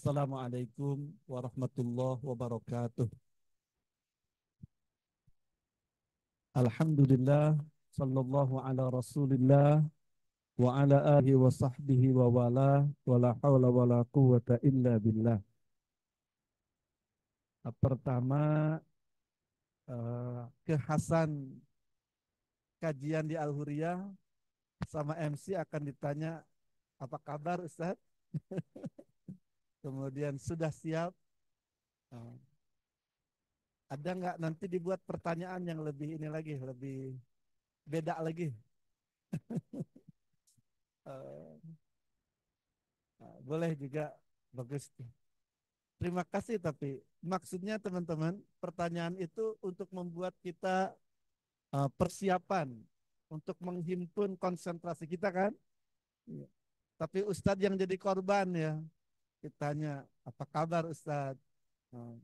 Assalamualaikum warahmatullahi wabarakatuh. Alhamdulillah, sallallahu ala rasulillah, wa ala alihi wa sahbihi wa wala, wa la hawla wa la quwwata illa billah. Pertama, kekhasan kajian di Al-Huriyah sama MC akan ditanya, apa kabar Ustaz? Kemudian sudah siap? Eh, Ada nggak nanti dibuat pertanyaan yang lebih ini lagi, lebih beda lagi? Eh, Boleh juga, bagus. Terima kasih, tapi maksudnya teman-teman, pertanyaan itu untuk membuat kita persiapan untuk menghimpun konsentrasi kita kan? Iya. Tapi Ustadz yang jadi korban ya, ditanya apa kabar Ustadz? Eh,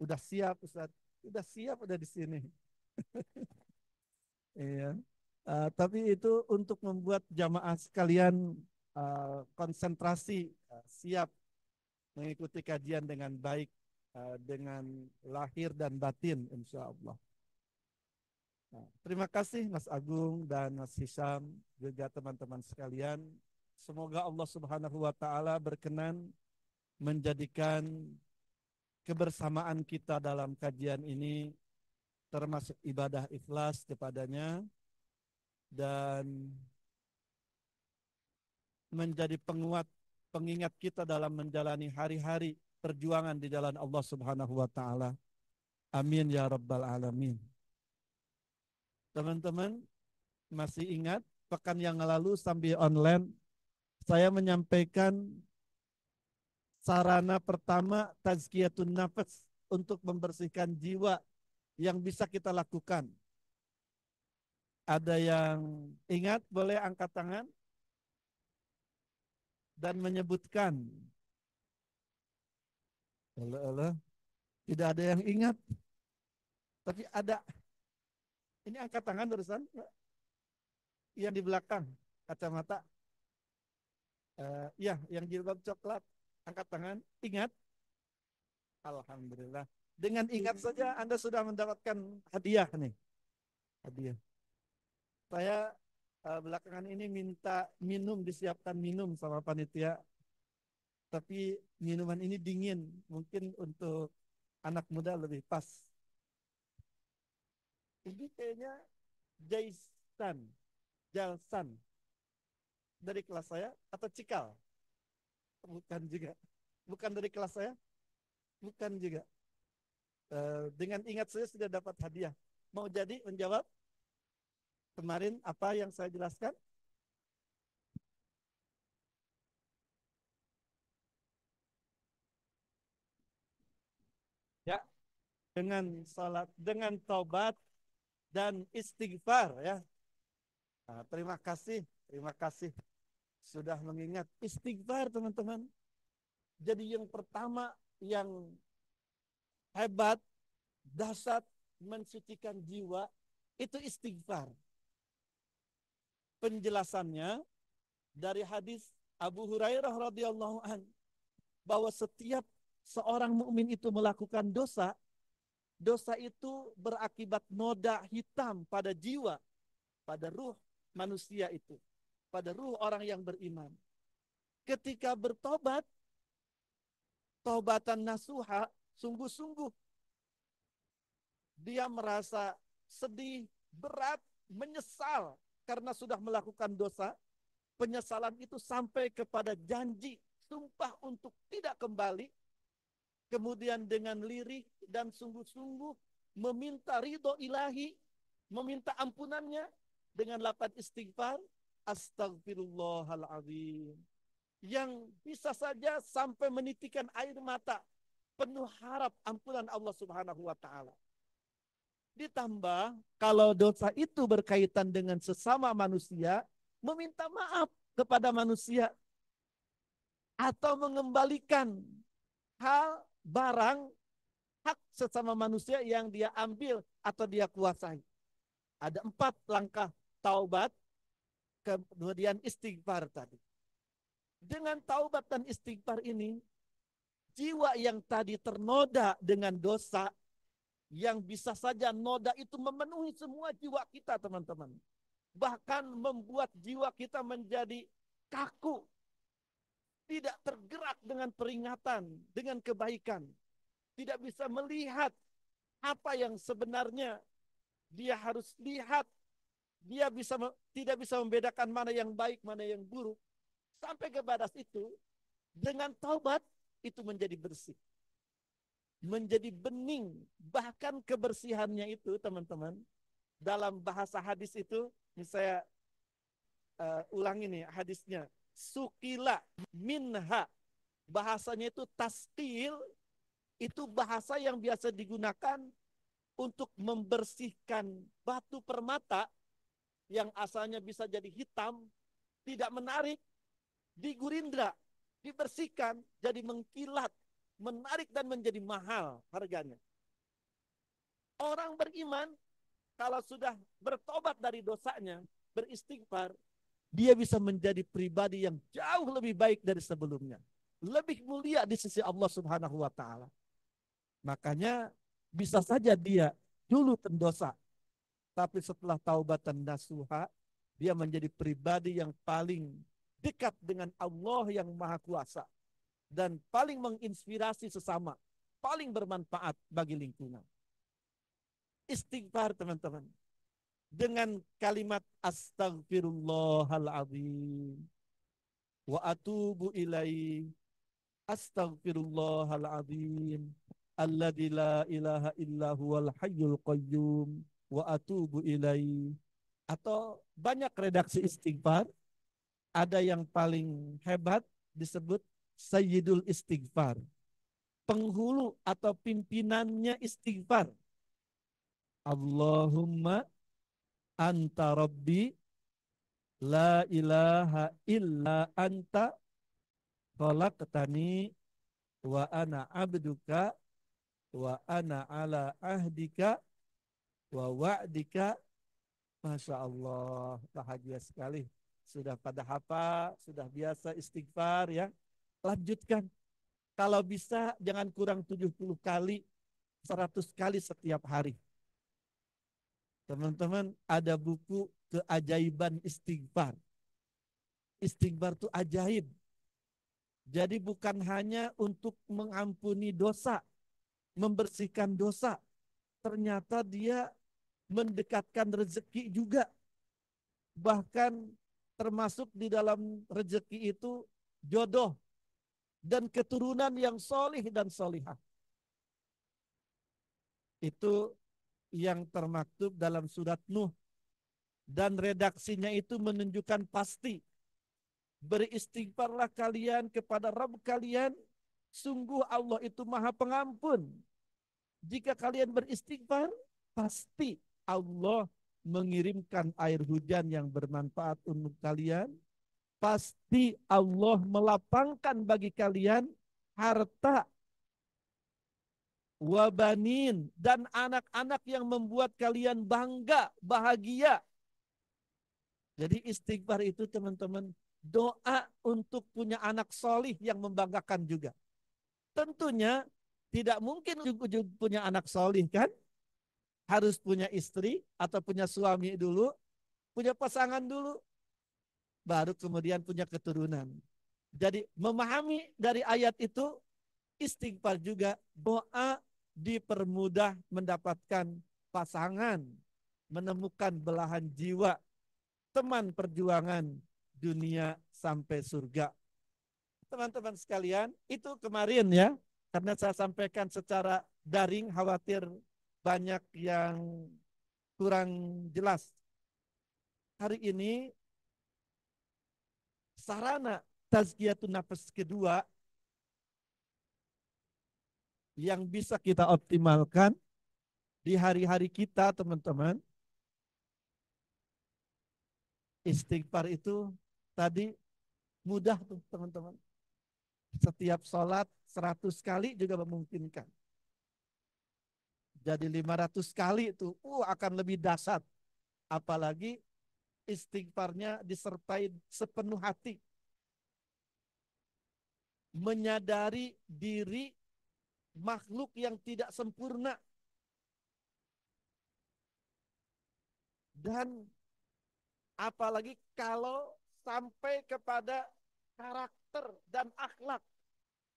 udah siap Ustadz? Udah siap, udah di sini. Iya. Tapi itu untuk membuat jamaah sekalian konsentrasi, siap mengikuti kajian dengan baik, dengan lahir dan batin insya Allah. Nah, terima kasih Mas Agung dan Mas Hisam, juga teman-teman sekalian. Semoga Allah Subhanahu wa taala berkenan menjadikan kebersamaan kita dalam kajian ini termasuk ibadah ikhlas kepadanya dan menjadi penguat pengingat kita dalam menjalani hari-hari perjuangan di jalan Allah Subhanahu wa taala. Amin ya rabbal alamin. Teman-teman masih ingat pekan yang lalu sambil online saya menyampaikan sarana pertama tazkiyatun nafas untuk membersihkan jiwa yang bisa kita lakukan. Ada yang ingat, boleh angkat tangan dan menyebutkan. Allah, tidak ada yang ingat, tapi ada. Ini angkat tangan terusan, yang di belakang kacamata. Ya, yang jilbab coklat, angkat tangan. Ingat? Alhamdulillah. Dengan ingat saja Anda sudah mendapatkan hadiah nih. Hadiah. Saya belakangan ini minta minum, disiapkan minum sama panitia. Tapi minuman ini dingin. Mungkin untuk anak muda lebih pas. Ini kayaknya Jaisan, Jalsan. Dari kelas saya atau Cikal? Bukan juga. Bukan dari kelas saya? Bukan juga. Dengan ingat saya sudah dapat hadiah. Mau jadi menjawab kemarin apa yang saya jelaskan? Ya, dengan salat, dengan taubat dan istighfar ya. Nah, terima kasih sudah mengingat istighfar teman-teman. Jadi yang pertama yang hebat, dahsyat, mensucikan jiwa itu istighfar. Penjelasannya dari hadis Abu Hurairah radhiyallahu an bahwa setiap seorang mukmin itu melakukan dosa, dosa itu berakibat noda hitam pada jiwa, pada ruh manusia itu, pada ruh orang yang beriman. Ketika bertobat, taubatan nasuha, sungguh-sungguh dia merasa sedih, berat, menyesal karena sudah melakukan dosa. Penyesalan itu sampai kepada janji, sumpah untuk tidak kembali. Kemudian dengan lirih dan sungguh-sungguh meminta ridho ilahi, meminta ampunannya dengan lafaz istighfar, astagfirullahaladzim. Yang bisa saja sampai menitikan air mata, penuh harap ampunan Allah Subhanahu wa taala. Ditambah kalau dosa itu berkaitan dengan sesama manusia, meminta maaf kepada manusia atau mengembalikan hal barang hak sesama manusia yang dia ambil atau dia kuasai. Ada 4 langkah taubat, kemudian istighfar tadi. Dengan taubat dan istighfar ini, jiwa yang tadi ternoda dengan dosa, yang bisa saja noda itu memenuhi semua jiwa kita, teman-teman. Bahkan membuat jiwa kita menjadi kaku, tidak tergerak dengan peringatan, dengan kebaikan, tidak bisa melihat apa yang sebenarnya dia harus lihat, dia tidak bisa membedakan mana yang baik, mana yang buruk. Sampai ke batas itu, dengan taubat itu menjadi bersih, menjadi bening. Bahkan kebersihannya itu, teman-teman, dalam bahasa hadis itu, saya ulangi nih hadisnya, sukila minha, bahasanya itu taskil, itu bahasa yang biasa digunakan untuk membersihkan batu permata yang asalnya bisa jadi hitam, tidak menarik, digurindra, dibersihkan, jadi mengkilat, menarik dan menjadi mahal harganya. Orang beriman, kalau sudah bertobat dari dosanya, beristighfar, dia bisa menjadi pribadi yang jauh lebih baik dari sebelumnya. Lebih mulia di sisi Allah Subhanahu wa Ta'ala. Makanya bisa saja dia dulu pendosa, tapi setelah taubatan nasuha, dia menjadi pribadi yang paling dekat dengan Allah yang Maha Kuasa dan paling menginspirasi sesama, paling bermanfaat bagi lingkungan. Istighfar, teman-teman, dengan kalimat astagfirullahaladzim wa atubu ilaih, astagfirullahaladzim alladzi la ilaha illa huwal hayyul qayyum wa atubu ilaih. Atau banyak redaksi istighfar. Ada yang paling hebat disebut Sayyidul Istighfar, penghulu atau pimpinannya istighfar. Allahumma anta rabbi la ilaha illa anta khalaqtani wa ana abduka wa ana ala ahdika wa wa'dika. Masya Allah, bahagia sekali. Sudah pada hafal, sudah biasa istighfar ya. Lanjutkan. Kalau bisa jangan kurang 70 kali, 100 kali setiap hari. Teman-teman, ada buku Keajaiban Istighfar. Istighfar itu ajaib. Jadi bukan hanya untuk mengampuni dosa, membersihkan dosa. Ternyata dia mendekatkan rezeki juga. Bahkan termasuk di dalam rezeki itu jodoh dan keturunan yang solih dan solihah. Itu yang termaktub dalam surat Nuh. Dan redaksinya itu menunjukkan pasti. Beristighfarlah kalian kepada Rabb kalian, sungguh Allah itu Maha Pengampun. Jika kalian beristighfar, pasti Allah mengirimkan air hujan yang bermanfaat untuk kalian. Pasti Allah melapangkan bagi kalian harta, wabanin, dan anak-anak yang membuat kalian bangga, bahagia. Jadi istighfar itu, teman-teman, doa untuk punya anak solih yang membanggakan juga. Tentunya tidak mungkin ujung-ujung punya anak solih kan? Harus punya istri atau punya suami dulu, punya pasangan dulu, baru kemudian punya keturunan. Jadi memahami dari ayat itu, istighfar juga doa dipermudah mendapatkan pasangan, menemukan belahan jiwa, teman perjuangan dunia sampai surga. Teman-teman sekalian, itu kemarin ya, karena saya sampaikan secara daring, khawatir banyak yang kurang jelas. Hari ini sarana tazkiyatun nafas kedua yang bisa kita optimalkan di hari-hari kita, teman-teman. Istighfar itu tadi mudah tuh, teman-teman. Setiap sholat 100 kali juga memungkinkan. Jadi 500 kali itu akan lebih dahsyat. Apalagi istighfarnya disertai sepenuh hati. menyadari diri makhluk yang tidak sempurna, dan apalagi kalau sampai kepada karakter dan akhlak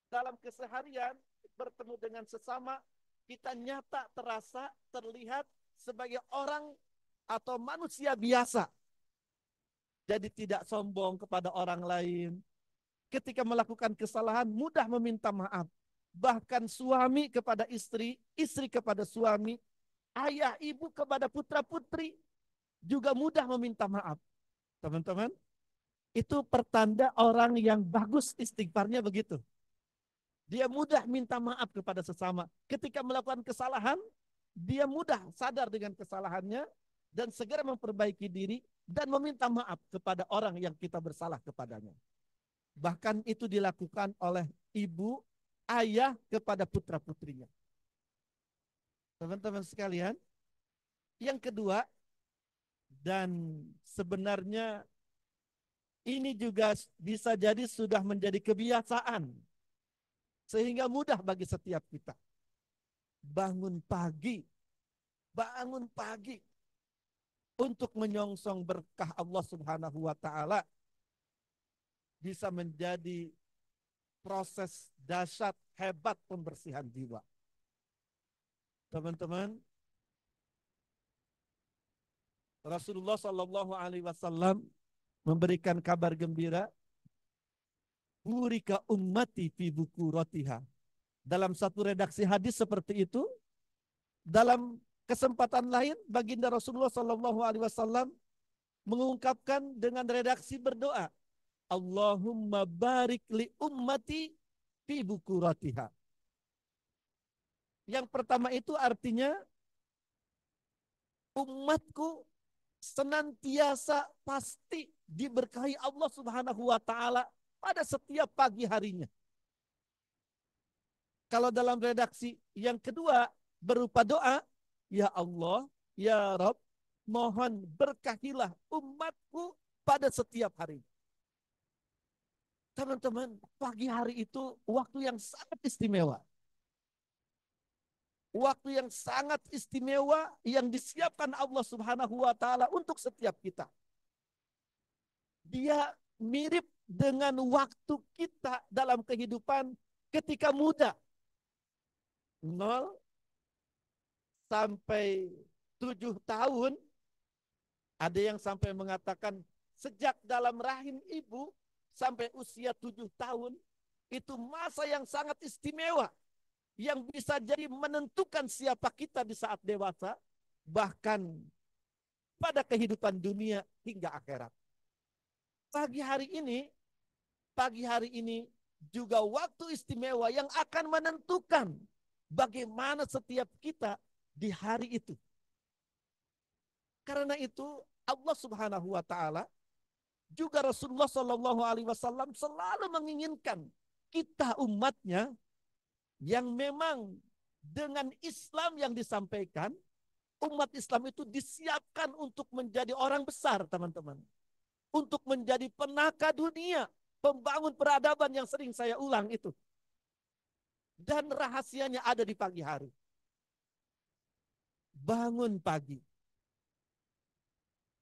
dalam keseharian bertemu dengan sesama, kita nyata terasa terlihat sebagai orang atau manusia biasa. Jadi tidak sombong kepada orang lain. Ketika melakukan kesalahan mudah meminta maaf. Bahkan suami kepada istri, istri kepada suami, ayah ibu kepada putra putri juga mudah meminta maaf. Teman-teman, itu pertanda orang yang bagus istighfarnya begitu. Dia mudah minta maaf kepada sesama. Ketika melakukan kesalahan, dia mudah sadar dengan kesalahannya dan segera memperbaiki diri dan meminta maaf kepada orang yang kita bersalah kepadanya. Bahkan itu dilakukan oleh ibu, ayah kepada putra-putrinya. Teman-teman sekalian, yang kedua, dan sebenarnya ini juga bisa jadi sudah menjadi kebiasaan, sehingga mudah bagi setiap kita. Bangun pagi untuk menyongsong berkah Allah Subhanahu wa taala bisa menjadi proses dahsyat hebat pembersihan jiwa. Teman-teman, Rasulullah Shallallahu Alaihi Wasallam memberikan kabar gembira, burika ummati fi buku rotiha. Dalam satu redaksi hadis seperti itu, dalam kesempatan lain baginda Rasulullah Shallallahu Alaihi Wasallam mengungkapkan dengan redaksi berdoa, Allahumma barik li ummati fi buku rotiha. Yang pertama itu artinya umatku senantiasa pasti diberkahi Allah Subhanahu wa taala pada setiap pagi harinya. Kalau dalam redaksi yang kedua berupa doa, ya Allah, ya Rabb, mohon berkahilah umatku pada setiap hari. Teman-teman, pagi hari itu waktu yang sangat istimewa. Waktu yang sangat istimewa yang disiapkan Allah Subhanahu wa taala untuk setiap kita. Dia mirip dengan waktu kita dalam kehidupan ketika muda. 0 sampai 7 tahun, ada yang sampai mengatakan sejak dalam rahim ibu sampai usia 7 tahun, itu masa yang sangat istimewa, yang bisa jadi menentukan siapa kita di saat dewasa, bahkan pada kehidupan dunia hingga akhirat. Pagi hari ini juga waktu istimewa yang akan menentukan bagaimana setiap kita di hari itu. Karena itu Allah Subhanahu wa taala juga Rasulullah Shallallahu alaihi wasallam selalu menginginkan kita umatnya yang memang dengan Islam yang disampaikan, umat Islam itu disiapkan untuk menjadi orang besar, teman-teman. Untuk menjadi penaka dunia, pembangun peradaban yang sering saya ulang itu. Dan rahasianya ada di pagi hari. Bangun pagi.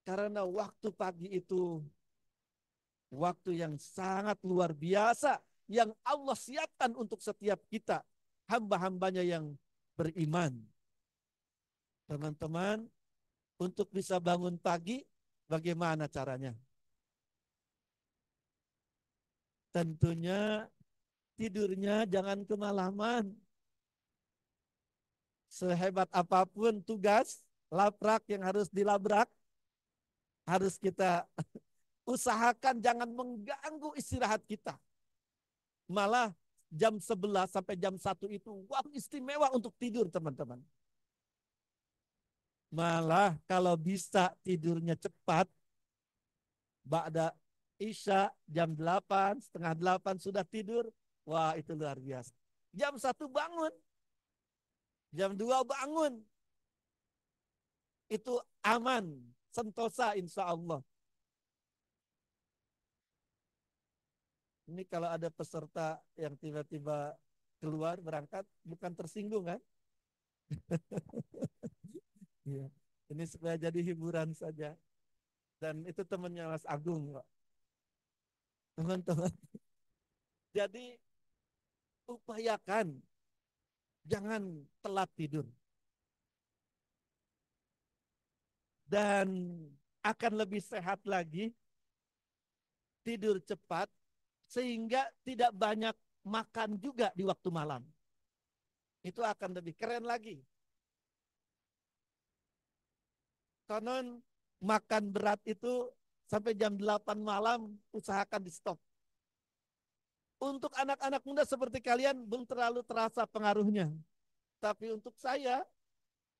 Karena waktu pagi itu waktu yang sangat luar biasa yang Allah siapkan untuk setiap kita, hamba-hambanya yang beriman. Teman-teman, untuk bisa bangun pagi, bagaimana caranya? Tentunya tidurnya jangan kemalaman. Sehebat apapun tugas, labrak yang harus dilabrak, harus kita usahakan jangan mengganggu istirahat kita. Malah jam 11 sampai jam 1 itu waktu istimewa untuk tidur, teman-teman. Malah kalau bisa tidurnya cepat, ba'da Isya jam 8, setengah 8 sudah tidur, wah itu luar biasa. Jam 1 bangun, jam 2 bangun, itu aman, sentosa insya Allah. Ini kalau ada peserta yang tiba-tiba keluar berangkat, bukan tersinggung kan? Iya. Ini supaya jadi hiburan saja. Dan itu temannya Mas Agung kok. Teman-teman. Jadi upayakan jangan telat tidur. Dan akan lebih sehat lagi tidur cepat sehingga tidak banyak makan juga di waktu malam. Itu akan lebih keren lagi. Konon makan berat itu sampai jam 8 malam usahakan di stop. Untuk anak-anak muda seperti kalian belum terlalu terasa pengaruhnya. Tapi untuk saya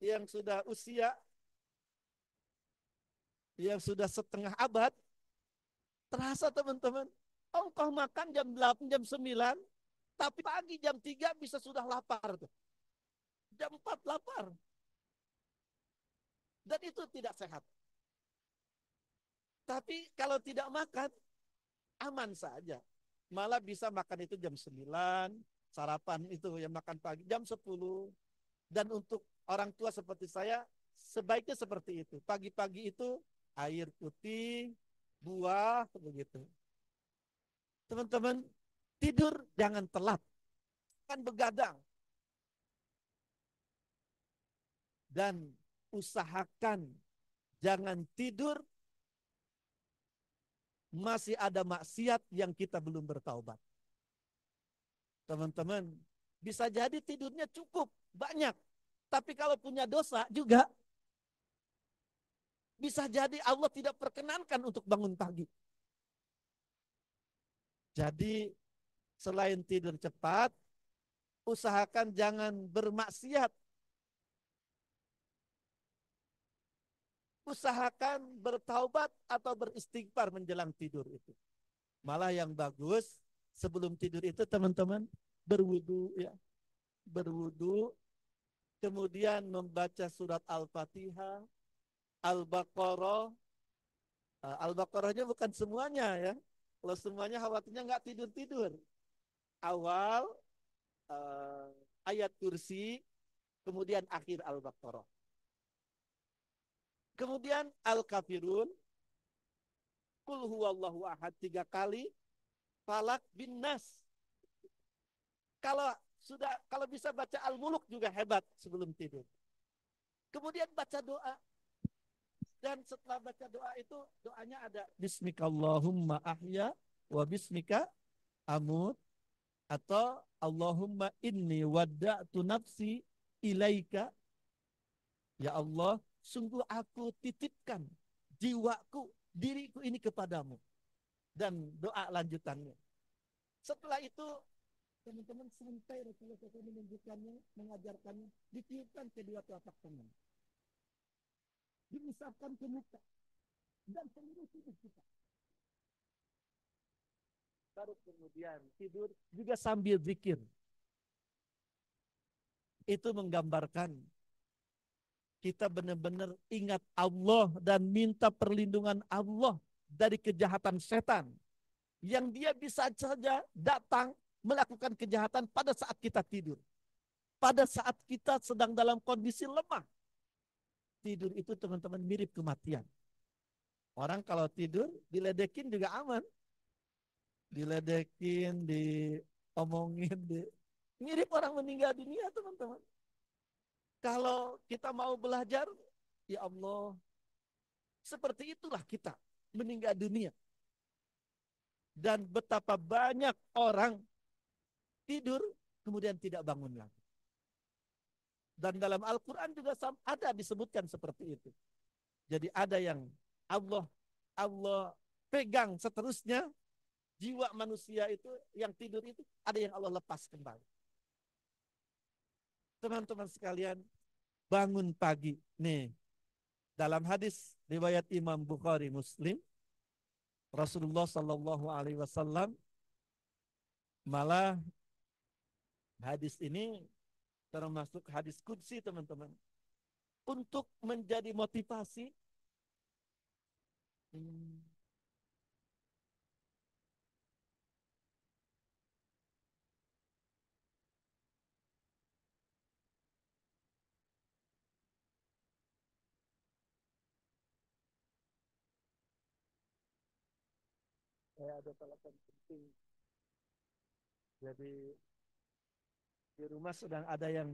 yang sudah usia, yang sudah setengah abad, terasa teman-teman. Engkau makan jam 8, jam 9, tapi pagi jam 3 bisa sudah lapar tuh. Jam 4 lapar. Dan itu tidak sehat. Tapi kalau tidak makan, aman saja. Malah bisa makan itu jam 9, sarapan itu yang makan pagi jam 10. Dan untuk orang tua seperti saya, sebaiknya seperti itu. Pagi-pagi itu air putih, buah, begitu. Teman-teman, tidur jangan telat. Jangan begadang. Dan usahakan jangan tidur masih ada maksiat yang kita belum bertaubat. Teman-teman, bisa jadi tidurnya cukup, banyak. Tapi kalau punya dosa juga, bisa jadi Allah tidak perkenankan untuk bangun pagi. Jadi, selain tidur cepat, usahakan jangan bermaksiat. Usahakan bertaubat atau beristighfar menjelang tidur itu. Malah yang bagus, sebelum tidur itu teman-teman, berwudu ya. Berwudu, kemudian membaca surat Al-Fatihah, Al-Baqarah. Al-Baqarahnya bukan semuanya ya. Kalau semuanya khawatirnya nggak tidur-tidur. Awal uh, ayat kursi, kemudian akhir Al-Baqarah. Kemudian Al-Kafirun, Kul huwallahu ahad 3 kali, Falak bin Nas. Kalau bisa baca Al-Muluk juga hebat sebelum tidur. Kemudian baca doa. Dan setelah baca doa itu, doanya ada Bismikallahumma ahya wa bismika amut, atau Allahumma inni wadda'tu nafsi ilaika. Ya Allah, sungguh aku titipkan jiwaku, diriku ini kepadamu. Dan doa lanjutannya. Setelah itu, teman-teman sampai Rasulullah SAW menunjukkannya, mengajarkannya, ditiupkan kedua telapak tangan. Diusapkan ke muka dan seluruh tubuh kita. Baru kemudian tidur juga sambil zikir. Itu menggambarkan kita benar-benar ingat Allah dan minta perlindungan Allah dari kejahatan setan. Yang dia bisa saja datang melakukan kejahatan pada saat kita tidur. Pada saat kita sedang dalam kondisi lemah. Tidur itu teman-teman mirip kematian. Orang kalau tidur diledekin juga aman. Diledekin, diomongin, mirip orang meninggal dunia teman-teman. Kalau kita mau belajar, ya Allah, seperti itulah kita meninggal dunia. Dan betapa banyak orang tidur kemudian tidak bangun lagi. Dan dalam Al-Quran juga ada disebutkan seperti itu. Jadi ada yang Allah pegang seterusnya, jiwa manusia itu yang tidur itu ada yang Allah lepas kembali. Teman-teman sekalian, bangun pagi. Nih, dalam hadis riwayat Imam Bukhari Muslim, Rasulullah Sallallahu Alaihi Wasallam malah hadis ini termasuk hadis qudsi teman-teman. Untuk menjadi motivasi, Saya ada telepon penting. Jadi di rumah sedang ada yang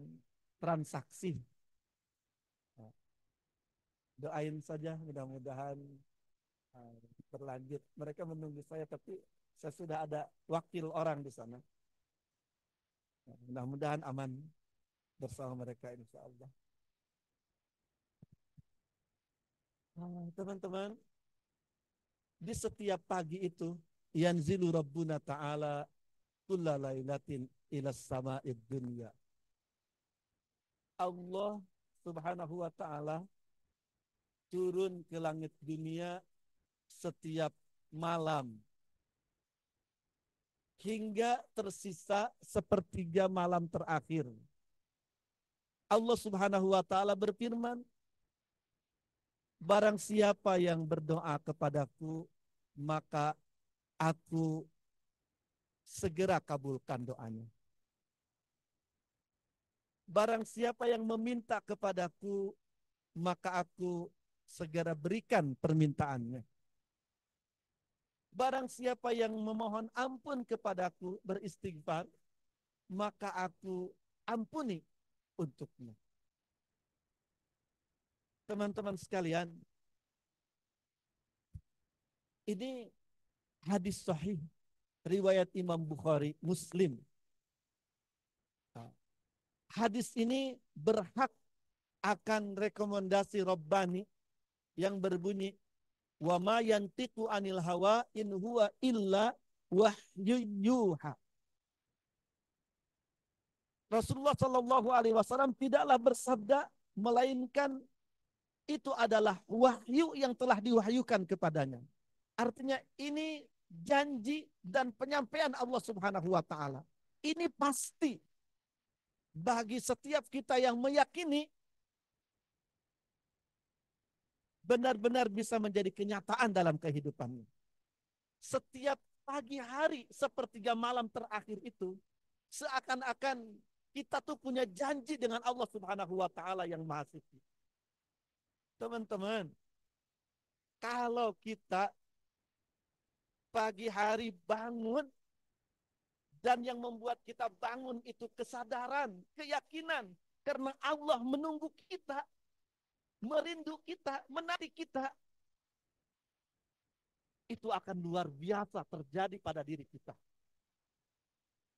transaksi. Nah, doain saja mudah-mudahan berlanjut. Mereka menunggu saya tapi saya sudah ada wakil orang di sana. Nah, mudah-mudahan aman bersama mereka insya Allah. Teman-teman, di setiap pagi itu yanzilu rabbuna ta'ala kulla lailatin ila sama'id dunya. Allah Subhanahu wa taala turun ke langit dunia setiap malam hingga tersisa sepertiga malam terakhir. Allah Subhanahu wa taala berfirman, barang siapa yang berdoa kepadaku, maka aku segera kabulkan doanya. Barang siapa yang meminta kepadaku, maka aku segera berikan permintaannya. Barang siapa yang memohon ampun kepadaku, beristighfar, maka aku ampuni untuknya. Teman-teman sekalian, ini hadis sahih riwayat Imam Bukhari, Muslim. Hadis ini berhak akan rekomendasi Rabbani yang berbunyi, wa ma yantiqu anil hawa in huwa illa wahyu yuha. Rasulullah Shallallahu Alaihi Wasallam tidaklah bersabda melainkan itu adalah wahyu yang telah diwahyukan kepadanya. Artinya ini janji dan penyampaian Allah Subhanahu Wa Taala. Ini pasti bagi setiap kita yang meyakini benar-benar bisa menjadi kenyataan dalam kehidupannya. Setiap pagi hari sepertiga malam terakhir itu seakan-akan kita tuh punya janji dengan Allah Subhanahu wa taala yang Maha Suci. Teman-teman, kalau kita pagi hari bangun dan yang membuat kita bangun itu kesadaran, keyakinan karena Allah menunggu kita, merindu kita, menanti kita, itu akan luar biasa terjadi pada diri kita.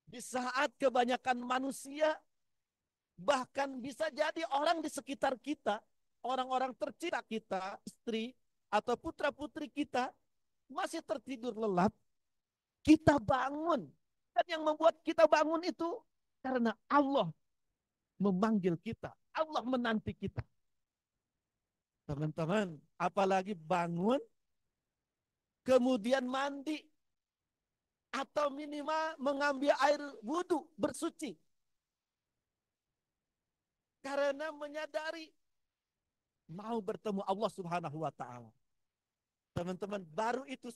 Di saat kebanyakan manusia, bahkan bisa jadi orang di sekitar kita, orang-orang tercinta kita, istri atau putra-putri kita, masih tertidur lelap, kita bangun. Dan yang membuat kita bangun itu karena Allah memanggil kita, Allah menanti kita. Teman-teman, apalagi bangun, kemudian mandi, atau minimal mengambil air wudhu, bersuci. Karena menyadari mau bertemu Allah Subhanahu wa taala. Teman-teman, baru itu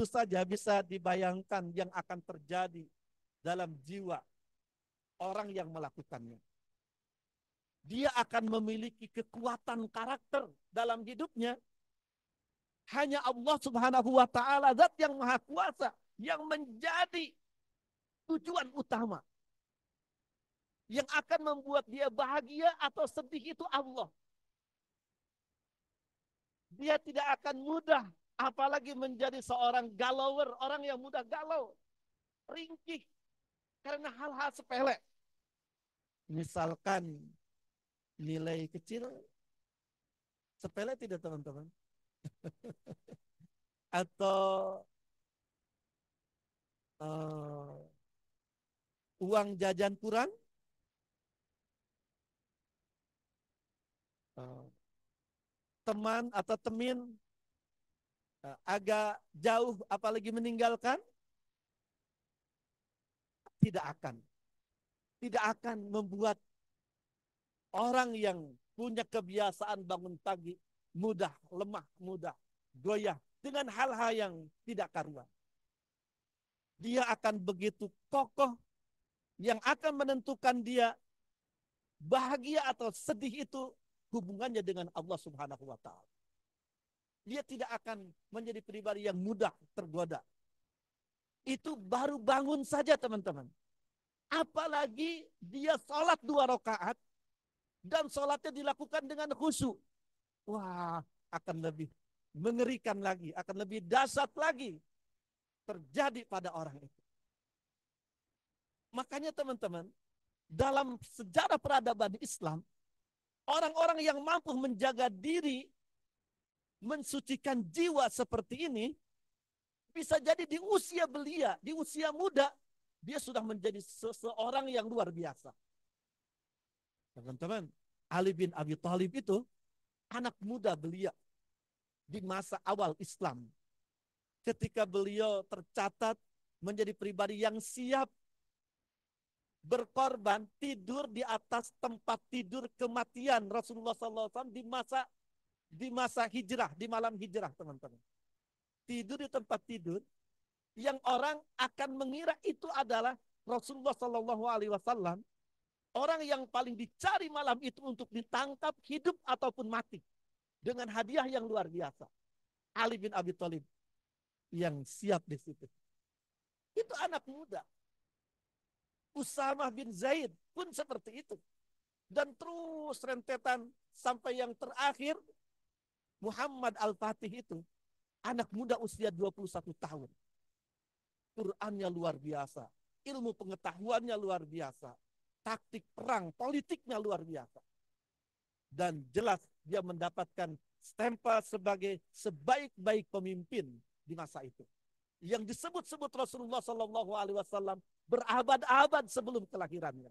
saja bisa dibayangkan yang akan terjadi dalam jiwa orang yang melakukannya. Dia akan memiliki kekuatan karakter dalam hidupnya. Hanya Allah Subhanahu wa taala, zat yang maha kuasa, yang menjadi tujuan utama. Yang akan membuat dia bahagia atau sedih itu Allah. Dia tidak akan mudah, apalagi menjadi seorang galauer, orang yang mudah galau, ringkih, karena hal-hal sepele. Misalkan nilai kecil, sepele tidak teman-teman? Atau uang jajan kurang, teman atau temin agak jauh apalagi meninggalkan, tidak akan membuat orang yang punya kebiasaan bangun pagi mudah lemah, mudah goyah dengan hal-hal yang tidak karuan. Dia akan begitu kokoh, yang akan menentukan dia bahagia atau sedih itu hubungannya dengan Allah Subhanahu wa taala. Dia tidak akan menjadi pribadi yang mudah tergoda. Itu baru bangun saja teman-teman. Apalagi dia sholat 2 rakaat dan sholatnya dilakukan dengan khusyuk. Wah, akan lebih mengerikan lagi, akan lebih dahsyat lagi terjadi pada orang itu. Makanya teman-teman, dalam sejarah peradaban Islam, orang-orang yang mampu menjaga diri, mensucikan jiwa seperti ini, bisa jadi di usia belia, di usia muda, dia sudah menjadi seseorang yang luar biasa. Teman-teman, Ali bin Abi Thalib itu anak muda belia di masa awal Islam. Ketika beliau tercatat menjadi pribadi yang siap berkorban tidur di atas tempat tidur kematian Rasulullah SAW di masa hijrah, di malam hijrah, teman-teman. Tidur di tempat tidur yang orang akan mengira itu adalah Rasulullah SAW, orang yang paling dicari malam itu untuk ditangkap hidup ataupun mati dengan hadiah yang luar biasa. Ali bin Abi Thalib yang siap di situ. Itu anak muda. Usamah bin Zaid pun seperti itu. Dan terus rentetan sampai yang terakhir Muhammad Al-Fatih itu anak muda usia 21 tahun. Qurannya luar biasa, ilmu pengetahuannya luar biasa, taktik perang, politiknya luar biasa. Dan jelas dia mendapatkan stempel sebagai sebaik-baik pemimpin di masa itu. Yang disebut-sebut Rasulullah SAW berabad-abad sebelum kelahirannya.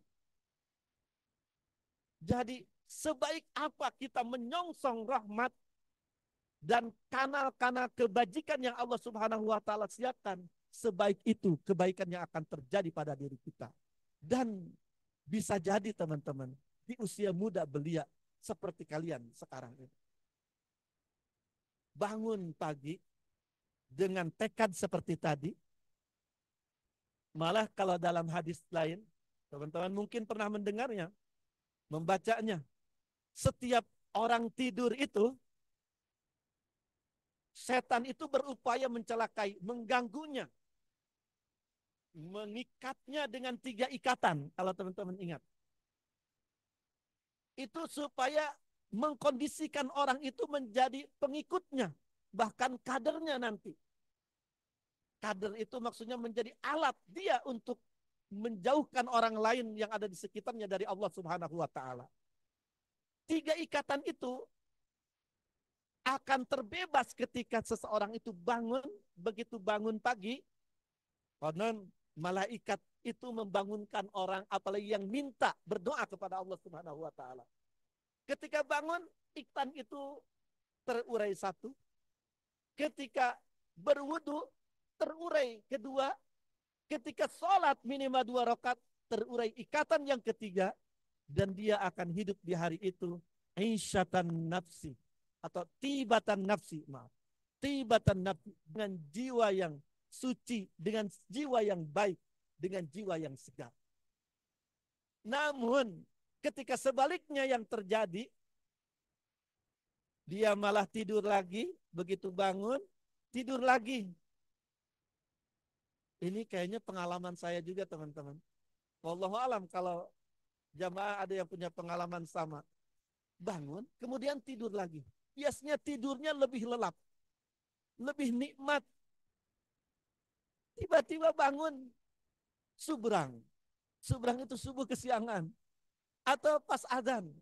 Jadi sebaik apa kita menyongsong rahmat dan kanal-kanal kebajikan yang Allah Subhanahu wa taala siapkan, sebaik itu kebaikan yang akan terjadi pada diri kita. Dan bisa jadi teman-teman, di usia muda belia seperti kalian sekarang ini, bangun pagi dengan tekad seperti tadi. Malah kalau dalam hadis lain, teman-teman mungkin pernah mendengarnya, membacanya. Setiap orang tidur itu, setan itu berupaya mencelakai, mengganggunya, mengikatnya dengan 3 ikatan, kalau teman-teman ingat. Itu supaya mengkondisikan orang itu menjadi pengikutnya, bahkan kadernya nanti. Kader itu maksudnya menjadi alat dia untuk menjauhkan orang lain yang ada di sekitarnya dari Allah Subhanahu wa taala. 3 ikatan itu akan terbebas ketika seseorang itu bangun, begitu bangun pagi, konon malaikat itu membangunkan orang, apalagi yang minta berdoa kepada Allah Subhanahu wa taala. Ketika bangun, ikatan itu terurai 1. Ketika berwudu, terurai 2. Ketika sholat minimal 2 rakaat, terurai ikatan yang ketiga, dan dia akan hidup di hari itu aisyatan nafsi atau tibatan nafsi, tibatan nafsi, dengan jiwa yang suci, dengan jiwa yang baik, dengan jiwa yang segar. Namun ketika sebaliknya yang terjadi, dia malah tidur lagi, begitu bangun tidur lagi. Ini kayaknya pengalaman saya juga teman-teman. Wallahu alam kalau jamaah ada yang punya pengalaman sama. Bangun, kemudian tidur lagi. Biasanya tidurnya lebih lelap, lebih nikmat. Tiba-tiba bangun, subrang. Subrang itu subuh kesiangan. Atau pas adzan.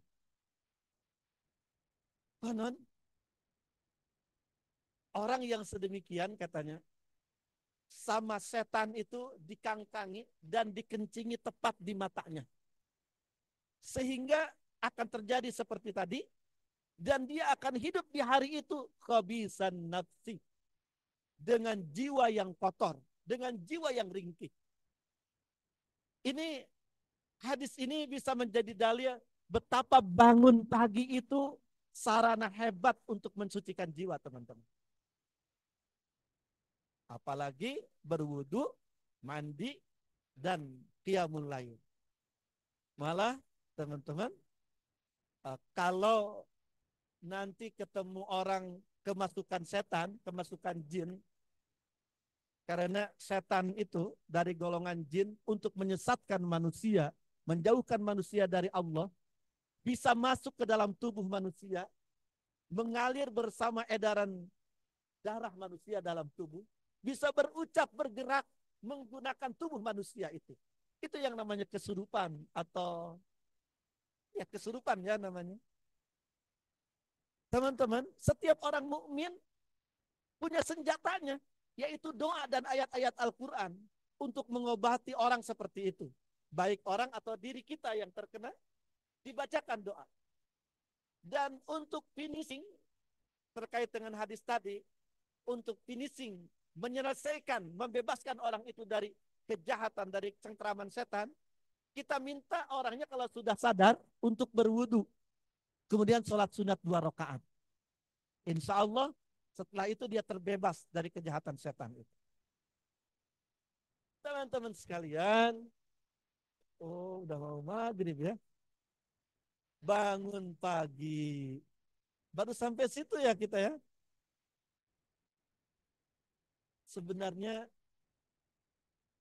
Konon, orang yang sedemikian katanya, sama setan itu dikangkangi dan dikencingi tepat di matanya. Sehingga akan terjadi seperti tadi, dan dia akan hidup di hari itu khabisan nafsi, dengan jiwa yang kotor, dengan jiwa yang ringkih. Ini hadis ini bisa menjadi dalil betapa bangun pagi itu sarana hebat untuk mensucikan jiwa teman-teman. Apalagi berwudu, mandi, dan qiyamul lail. Malah teman-teman, kalau nanti ketemu orang kemasukan setan, kemasukan jin, karena setan itu dari golongan jin untuk menyesatkan manusia, menjauhkan manusia dari Allah, bisa masuk ke dalam tubuh manusia, mengalir bersama edaran darah manusia dalam tubuh, bisa berucap, bergerak, menggunakan tubuh manusia itu. Itu yang namanya kesurupan atau ya kesurupan ya namanya. Teman-teman, setiap orang mukmin punya senjatanya, yaitu doa dan ayat-ayat Al-Quran untuk mengobati orang seperti itu. Baik orang atau diri kita yang terkena, dibacakan doa. Dan untuk finishing, terkait dengan hadis tadi, untuk finishing, menyelesaikan, membebaskan orang itu dari kejahatan, dari cengkraman setan, kita minta orangnya kalau sudah sadar untuk berwudu. Kemudian sholat sunat 2 rakaat. Insya Allah setelah itu dia terbebas dari kejahatan setan itu. Teman-teman sekalian, oh udah mau maghrib ya. Bangun pagi. Baru sampai situ ya kita ya. Sebenarnya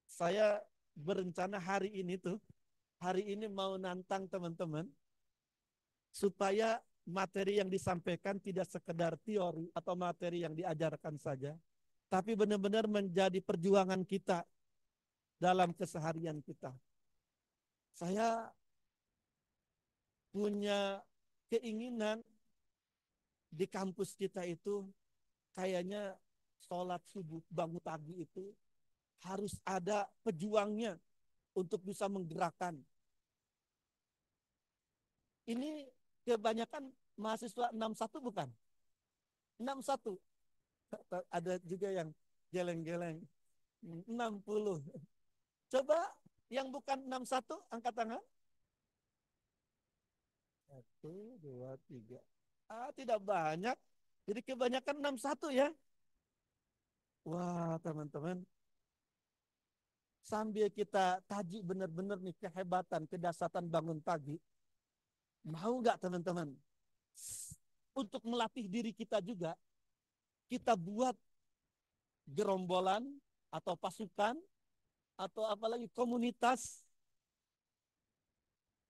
saya berencana hari ini mau nantang teman-teman supaya materi yang disampaikan tidak sekedar teori atau materi yang diajarkan saja, tapi benar-benar menjadi perjuangan kita dalam keseharian kita. Saya punya keinginan di kampus kita itu kayaknya sholat subuh bangun pagi itu harus ada pejuangnya untuk bisa menggerakkan. Ini kebanyakan mahasiswa 61 bukan? 61. Ada juga yang geleng-geleng. 60. Coba yang bukan 61 angkat tangan. 1, 2, 3. Tidak banyak. Jadi kebanyakan 61 ya. Wah, teman-teman. Sambil kita kaji benar-benar nih kehebatan, kedasatan bangun pagi. Mau nggak teman-teman? Untuk melatih diri kita juga, kita buat gerombolan atau pasukan atau apalagi komunitas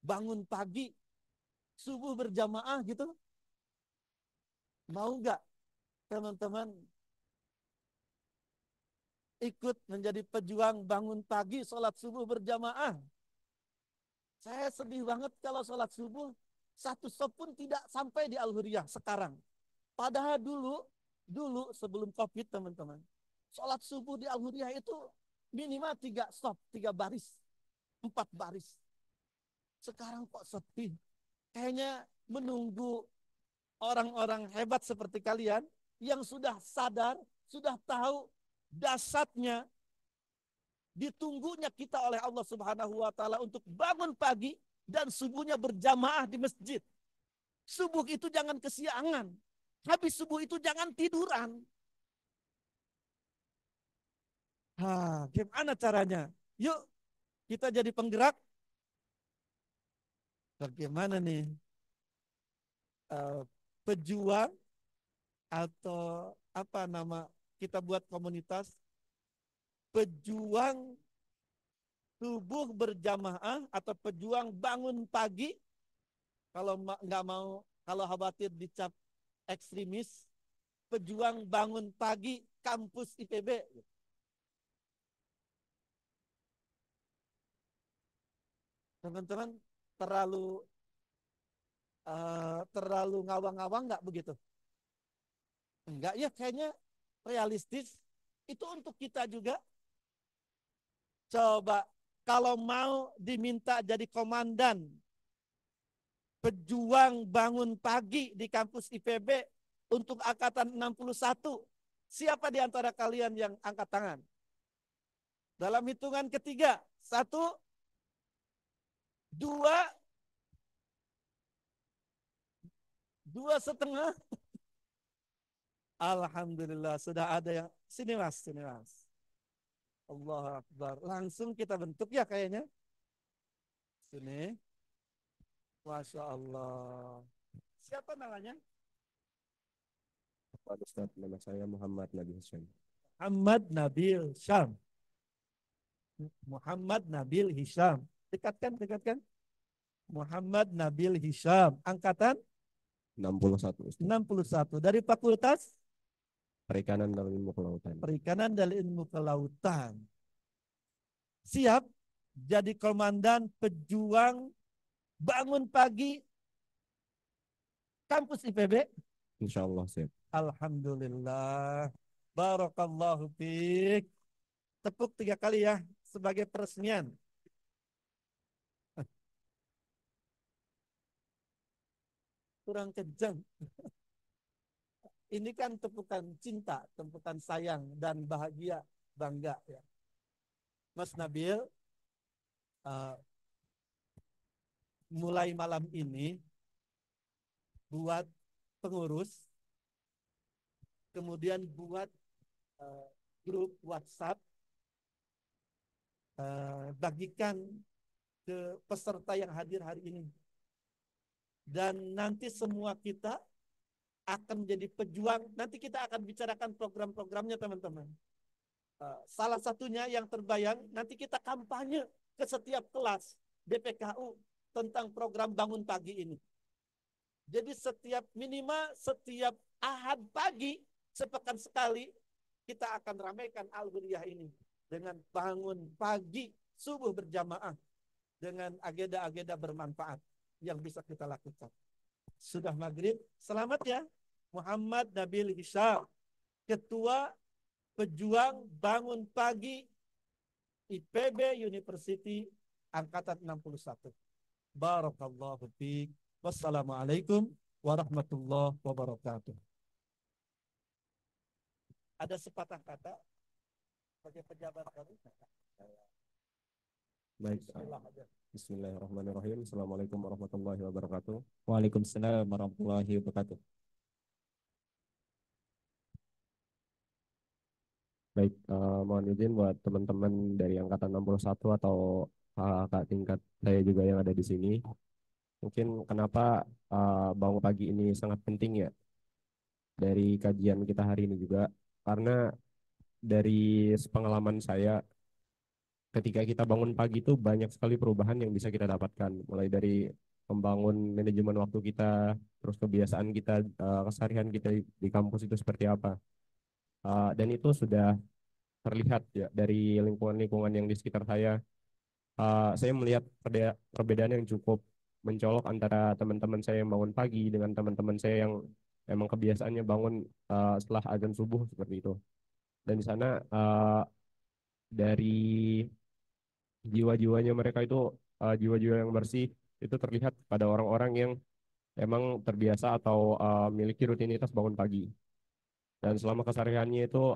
bangun pagi, subuh berjamaah gitu. Mau nggak teman-teman ikut menjadi pejuang bangun pagi, sholat subuh berjamaah? Saya sedih banget kalau sholat subuh, satu stop pun tidak sampai di Al-Huriyah sekarang. Padahal dulu sebelum COVID teman-teman, sholat subuh di Al-Huriyah itu minimal 3 stop, 3 baris, 4 baris. Sekarang kok sepi. Kayaknya menunggu orang-orang hebat seperti kalian yang sudah sadar, sudah tahu dasarnya ditunggunya kita oleh Allah Subhanahu wa taala untuk bangun pagi dan subuhnya berjamaah di masjid. Subuh itu jangan kesiangan. Habis subuh itu jangan tiduran. Gimana caranya? Yuk kita jadi penggerak. Bagaimana nih? Pejuang atau apa nama kita buat komunitas pejuang subuh berjamaah atau pejuang bangun pagi. Kalau nggak mau, kalau khawatir dicap ekstremis, pejuang bangun pagi kampus IPB. Teman-teman terlalu terlalu ngawang-ngawang nggak begitu? Enggak ya, kayaknya realistis. Itu untuk kita juga. Coba kalau mau diminta jadi komandan pejuang bangun pagi di kampus IPB untuk angkatan 61, siapa di antara kalian yang angkat tangan? Dalam hitungan ketiga, 1, 2, 2,5. Alhamdulillah sudah ada yang sini mas, sini mas. Allah Akbar. Langsung kita bentuk ya kayaknya. Sini. Masya Allah. Siapa namanya? Pak Ustadz, nama saya Muhammad Nabi Hisham. Muhammad Nabil Syam. Muhammad Nabil Hisham. Dekatkan, dekatkan. Muhammad Nabil Hisham. Angkatan 61 Ustadz. 61. Dari Fakultas Perikanan dan Ilmu Kelautan. Perikanan dan Ilmu Kelautan. Siap jadi komandan pejuang bangun pagi kampus IPB? Insya Allah siap. Alhamdulillah. Barakallahu fiik. Tepuk 3 kali ya sebagai peresmian. Kurang kencang. Ini kan tepukan cinta, tepukan sayang dan bahagia, bangga ya. Mas Nabil, uh, mulai malam ini buat pengurus, kemudian buat grup WhatsApp, bagikan ke peserta yang hadir hari ini. Dan nanti semua kita akan menjadi pejuang. Nanti kita akan bicarakan program-programnya teman-teman. Salah satunya yang terbayang, nanti kita kampanye ke setiap kelas BPKU tentang program bangun pagi ini. Jadi minimal setiap Ahad pagi, sepekan sekali, kita akan ramaikan Al-Huriyah ini dengan bangun pagi subuh berjamaah dengan agenda-agenda bermanfaat yang bisa kita lakukan. Sudah maghrib, selamat ya Muhammad Nabil Hisham, Ketua Pejuang Bangun Pagi IPB University Angkatan 61. Barakallahu fiik. Wassalamualaikum warahmatullahi wabarakatuh. Ada sepatah kata sebagai pejabat baru? Baik. Bismillahirrahmanirrahim. Assalamualaikum warahmatullahi wabarakatuh. Waalaikumsalam warahmatullahi wabarakatuh. Baik, mohon izin buat teman-teman dari angkatan 61 atau kakak tingkat saya juga yang ada di sini. Mungkin kenapa bangun pagi ini sangat penting ya dari kajian kita hari ini juga. Karena dari pengalaman saya, ketika kita bangun pagi itu banyak sekali perubahan yang bisa kita dapatkan. Mulai dari membangun manajemen waktu kita, terus kebiasaan kita, keseharian kita di kampus itu seperti apa. Dan itu sudah terlihat ya dari lingkungan-lingkungan yang di sekitar saya. Saya melihat perbedaan yang cukup mencolok antara teman-teman saya yang bangun pagi dengan teman-teman saya yang emang kebiasaannya bangun setelah azan subuh seperti itu. Dan di sana dari jiwa-jiwanya mereka itu jiwa-jiwa yang bersih itu terlihat pada orang-orang yang emang terbiasa atau memiliki rutinitas bangun pagi. Dan selama kesehariannya itu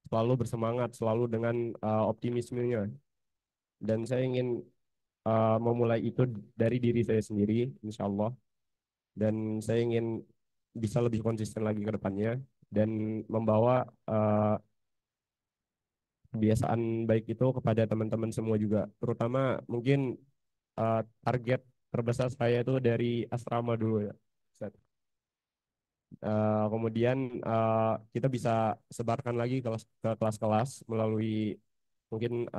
selalu bersemangat, selalu dengan optimismenya. Dan saya ingin memulai itu dari diri saya sendiri, insya Allah. Dan saya ingin bisa lebih konsisten lagi ke depannya dan membawa kebiasaan baik itu kepada teman-teman semua juga. Terutama mungkin target terbesar saya itu dari asrama dulu ya. Ustaz. Kemudian kita bisa sebarkan lagi ke kelas-kelas melalui mungkin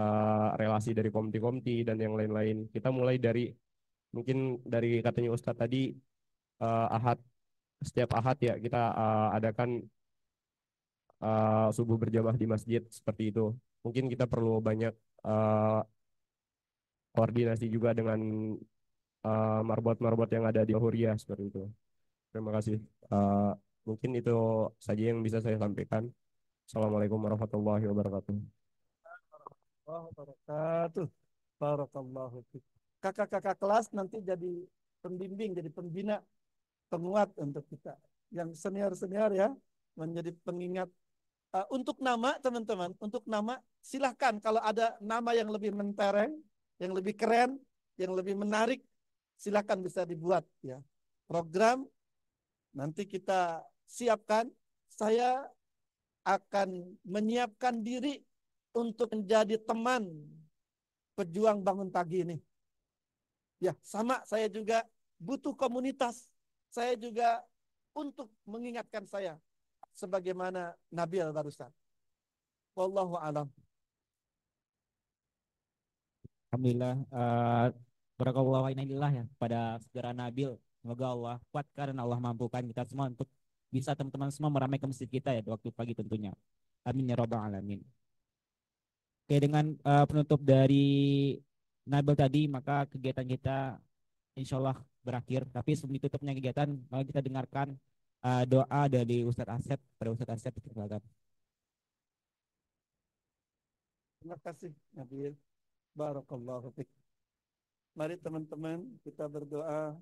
relasi dari komti-komti dan yang lain-lain. Kita mulai dari mungkin dari katanya Ustadz tadi Ahad, setiap Ahad ya kita adakan subuh berjamaah di masjid seperti itu. Mungkin kita perlu banyak uh, koordinasi juga dengan marbot-marbot yang ada di Huria seperti itu. Terima kasih. Uh, Mungkin itu saja yang bisa saya sampaikan. Assalamualaikum warahmatullahi wabarakatuh. Wabarakatuh. Barakallahu fiik. Kakak-kakak kelas nanti jadi pembimbing, jadi pembina, penguat untuk kita. Yang senior-senior ya, menjadi pengingat. Untuk nama teman-teman, untuk nama silahkan kalau ada nama yang lebih mentereng, yang lebih keren, yang lebih menarik, silahkan bisa dibuat ya. Program nanti kita siapkan. Saya akan menyiapkan diri untuk menjadi teman pejuang bangun pagi ini. Ya, sama saya juga butuh komunitas. Saya juga untuk mengingatkan saya sebagaimana Nabil barusan. Wallahu alam. Alhamdulillah, barakallahu wa ya pada saudara Nabil. Semoga Allah kuatkan dan Allah mampukan kita semua untuk bisa teman-teman semua meramaikan masjid kita ya di waktu pagi tentunya. Amin ya rabbal alamin. Oke, dengan penutup dari Nabil tadi, maka kegiatan kita insya Allah berakhir. Tapi sebelum ditutupnya kegiatan, mari kita dengarkan doa dari Ustadz Asep. Pada Ustadz Asep, silakan. Terima kasih Nabil. Barakallahu fiik. Mari teman-teman kita berdoa.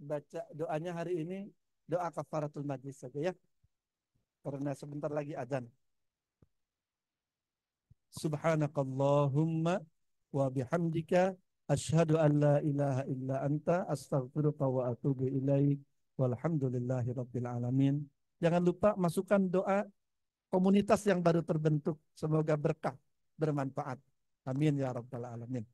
Baca doanya hari ini, doa kafaratul majlis saja ya. Karena sebentar lagi azan. Subhanakallahumma wa bihamdika asyhadu an la ilaha illa anta astaghfiruka wa atubu ilaik. Walhamdulillahi rabbil alamin. Jangan lupa masukkan doa komunitas yang baru terbentuk. Semoga berkah, bermanfaat. Amin ya rabbal alamin.